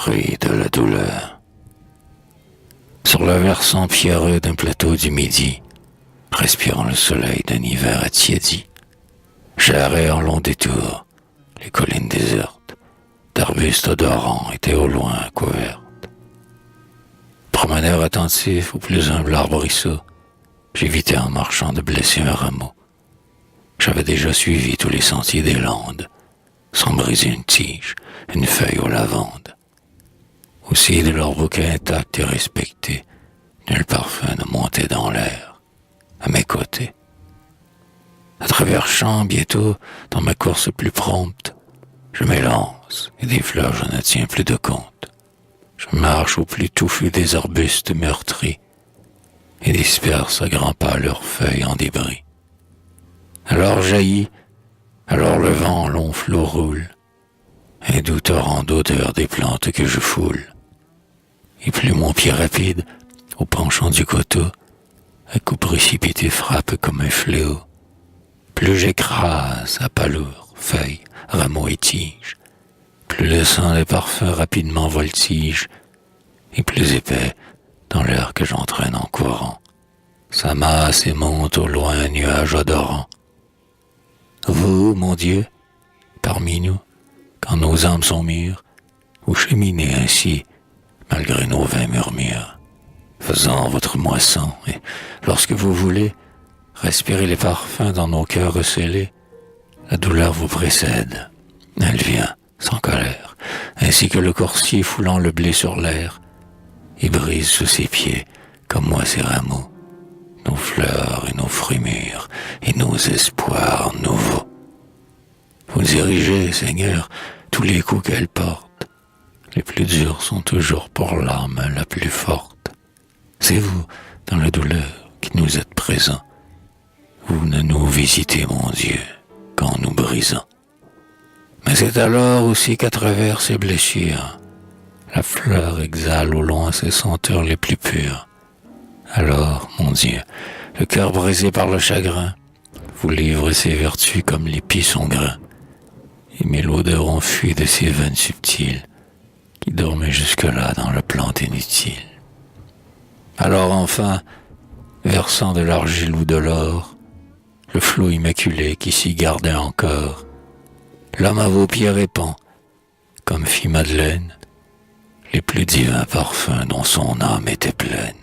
fruit de la douleur. Sur le versant pierreux d'un plateau du midi, respirant le soleil d'un hiver attiédi, j'errais en long détour les collines désertes, d'arbustes odorants étaient au loin couvertes. Promeneur attentif au plus humble arbrisseau, j'évitais en marchant de blesser un rameau. J'avais déjà suivi tous les sentiers des Landes, sans briser une tige, une feuille aux lavandes. Aussi de leur bouquet intact et respecté, nul parfum ne montait dans l'air, à mes côtés. À travers champs, bientôt, dans ma course plus prompte, je m'élance, et des fleurs je ne tiens plus de compte. Je marche au plus touffu des arbustes meurtris, et disperse à grands pas leurs feuilles en débris. Alors jaillit, alors le vent en long flot roule, un doux torrent d'odeur des plantes que je foule. Et plus mon pied rapide, au penchant du coteau, un coup précipité frappe comme un fléau, plus j'écrase à pas lourd, feuilles, rameaux et tiges, plus le sang des parfums rapidement voltige, et plus épais, dans l'air que j'entraîne en courant, s'amasse et monte au loin un nuage odorant. Vous, mon Dieu, parmi nous, quand nos âmes sont mûres, vous cheminez ainsi, malgré nos vains murmures, faisant votre moisson, et lorsque vous voulez, respirez les parfums dans nos cœurs recélés, la douleur vous précède, elle vient, sans colère, ainsi que le coursier foulant le blé sur l'air, et brise sous ses pieds, comme moi ses rameaux, nos fleurs et nos fruits mûrs, et nos espoirs nouveaux. Vous dirigez, Seigneur, tous les coups qu'elle porte. Les plus durs sont toujours pour l'âme la plus forte. C'est vous, dans la douleur, qui nous êtes présents. Vous ne nous visitez, mon Dieu, qu'en nous brisant. Mais c'est alors aussi qu'à travers ces blessures, la fleur exhale au loin ses senteurs les plus pures. Alors, mon Dieu, le cœur brisé par le chagrin, vous livre ses vertus comme l'épi son grain, et met l'odeur enfuie de ses veines subtiles, qui dormaient jusque-là dans la plante inutile. Alors enfin, versant de l'argile ou de l'or, le flot immaculé qui s'y gardait encore, l'homme à vos pieds répand, comme fit Madeleine, les plus divins parfums dont son âme était pleine.